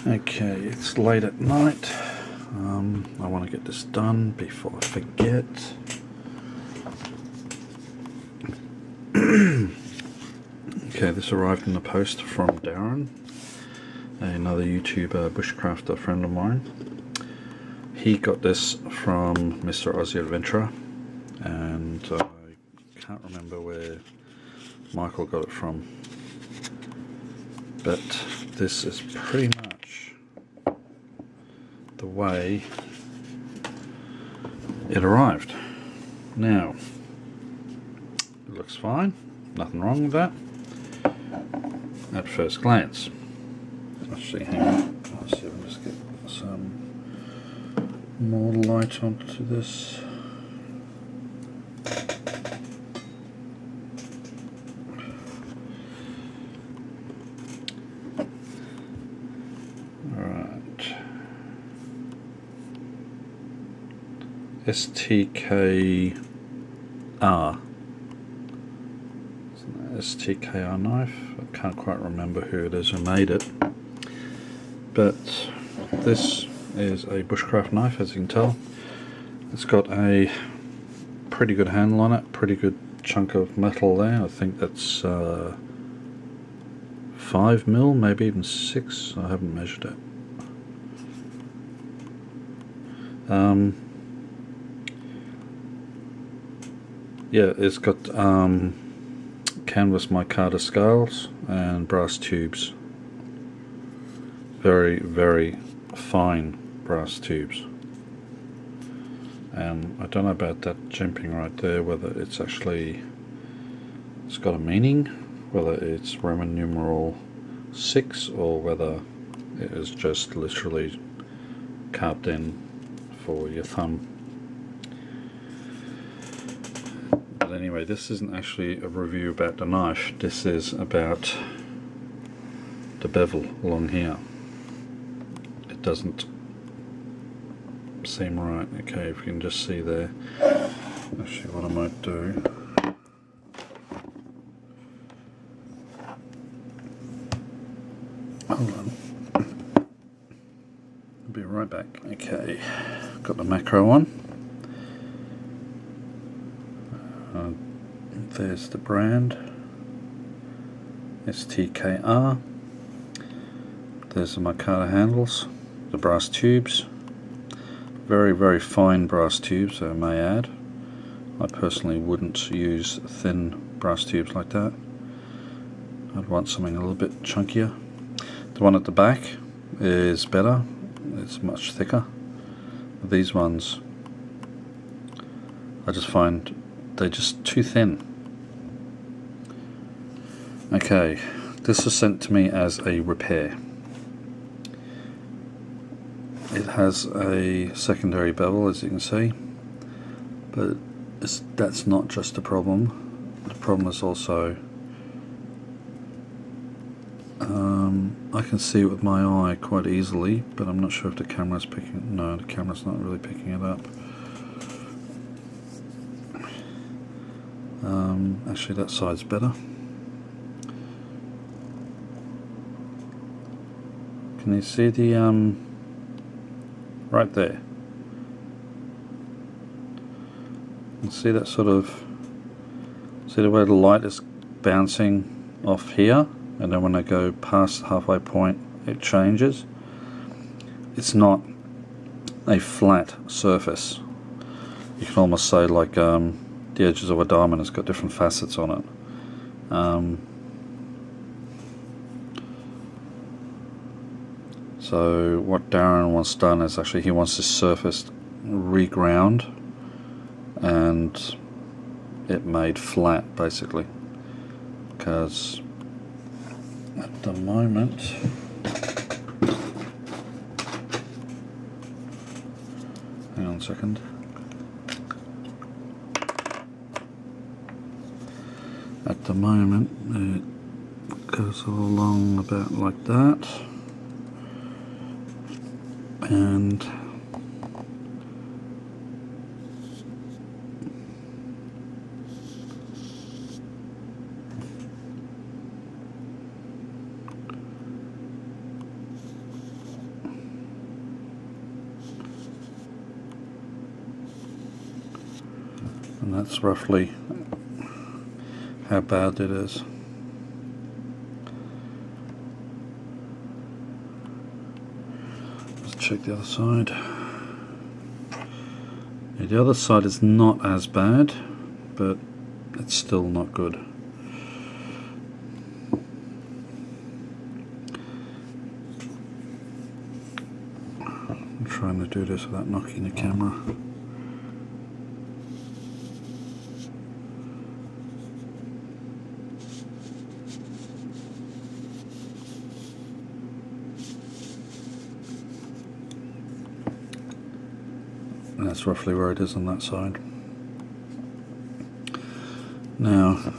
Okay, it's late at night. I want to get this done before I forget. Okay, this arrived in the post from Darren, another YouTuber bushcrafter friend of mine. He got this from Mr. Aussie Adventurer, and I can't remember where Michael got it from, but this is pretty much the way it arrived. Now, it looks fine, nothing wrong with that at first glance. Actually, hang on, let's see if I can just get some more light onto this. STKR knife. I can't quite remember who it is who made it, but this is a bushcraft knife, as you can tell. It's got a pretty good handle on it, pretty good chunk of metal there. I think that's 5mm, maybe even 6. I haven't measured it. Yeah, it's got canvas micarta scales and brass tubes. Very, very fine brass tubes. And I don't know about that jimping right there, whether it's got a meaning, whether it's Roman numeral 6 or whether it is just literally carved in for your thumb. But anyway, this isn't actually a review about the knife, this is about the bevel along here. It doesn't seem right. Okay, if you can just see there. Actually, what I might do, hold on, I'll be right back. Okay, got the macro on. There's the brand, STKR. There's the micarta handles, the brass tubes. Very, very fine brass tubes, I may add. I personally wouldn't use thin brass tubes like that. I'd want something a little bit chunkier. The one at the back is better, it's much thicker. These ones, I just find they're just too thin. Okay, this was sent to me as a repair. It has a secondary bevel, as you can see, but that's not just the problem. The problem is also I can see it with my eye quite easily, but I'm not sure if the camera's picking it. No, the camera's not really picking it up. Actually, that side's better. Can you see the right there? You see that sort of, see the way the light is bouncing off here, and then when I go past the halfway point it changes. It's not a flat surface. You can almost say like the edges of a diamond has got different facets on it. So what Darren wants done is actually he wants this surface reground and it made flat, basically, because at the moment hang on a second. At the moment it goes all along about like that, and And that's roughly how bad it is. Let's check the other side. Yeah, the other side is not as bad, but it's still not good. I'm trying to do this without knocking the camera. And that's roughly where it is on that side. Now,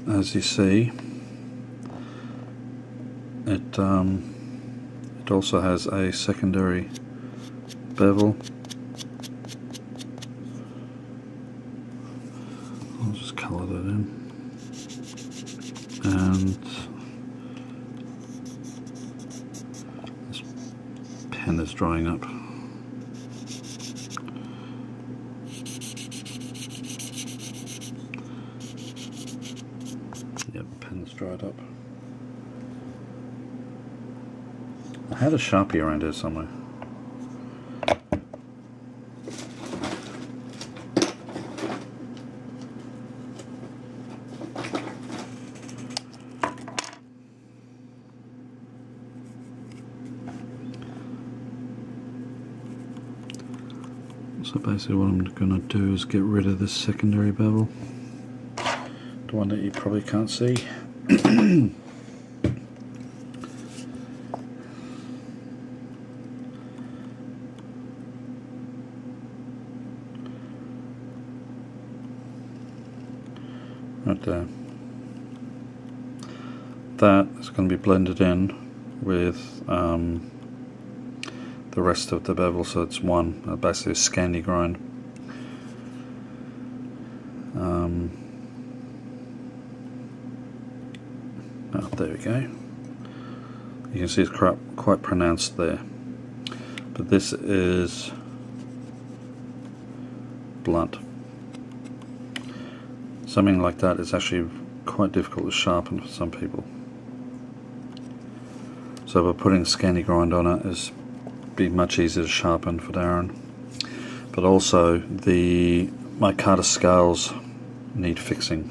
as you see, it also has a secondary bevel. I'll just colour that in. And this pen is drying up. Yep, pen's dried up. I had a Sharpie around here somewhere. So basically what I'm going to do is get rid of this secondary bevel, the one that you probably can't see. Right there. That is going to be blended in with the rest of the bevel, so it's one, basically a Scandi grind. Oh, there we go. You can see it's quite pronounced there. But this is blunt. Something like that is actually quite difficult to sharpen for some people. So by putting Scandi grind on it is be much easier to sharpen for Darren. But also the micarta scales need fixing.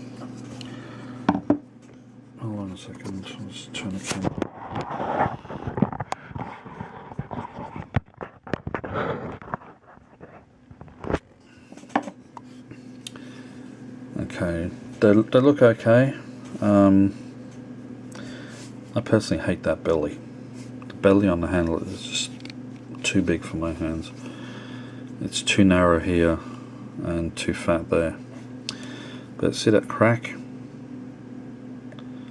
Hold on a second, I'll just turn the camera. Okay, they look okay. I personally hate that belly. The belly on the handle is just too big for my hands. It's too narrow here and too fat there. But see that crack?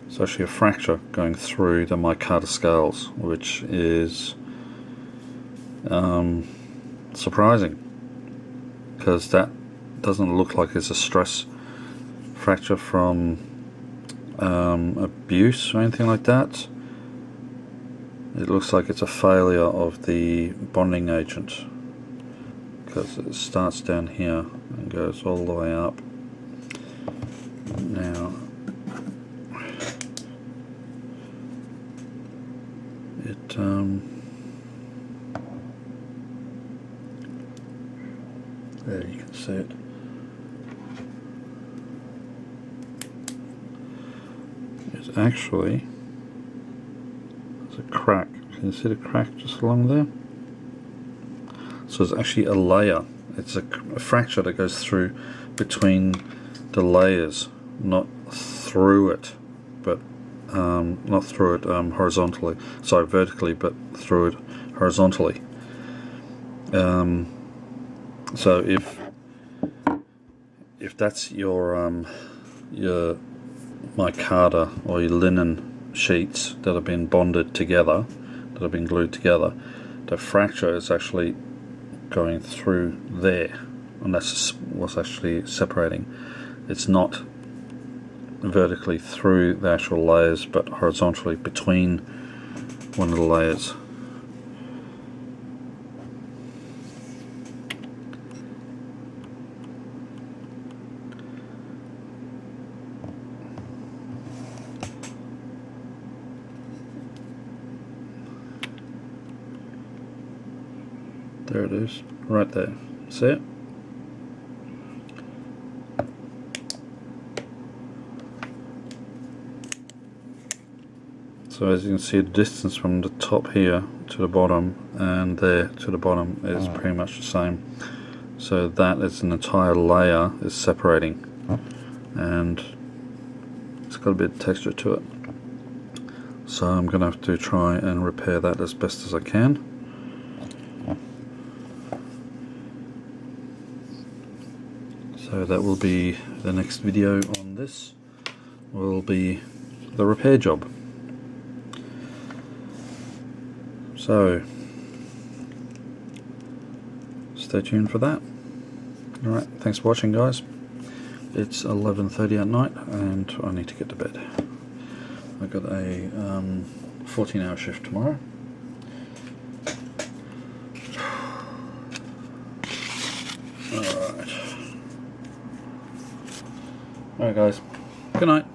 It's actually a fracture going through the micarta scales, which is surprising, because that doesn't look like it's a stress fracture from abuse or anything like that. It looks like it's a failure of the bonding agent, because it starts down here and goes all the way up. Now it there you can see it. It's actually, there's a crack. Can you see the crack just along there? So it's actually a layer. It's a fracture that goes through between the layers, not through it, but not through it horizontally. Sorry, vertically, but through it horizontally. So if that's your micarta or your linen sheets that have been bonded together, that have been glued together, the fracture is actually going through there, and that's what's actually separating. It's not vertically through the actual layers, but horizontally between one of the layers. There it is, right there. See it? So as you can see, the distance from the top here to the bottom and there to the bottom is pretty much the same. So that is an entire layer is separating, and it's got a bit of texture to it. So I'm going to have to try and repair that as best as I can. So that will be the next video on this, will be the repair job. So stay tuned for that. Alright, thanks for watching, guys. It's 11:30 at night and I need to get to bed. I've got a 14-hour shift tomorrow. Alright, guys. Good night.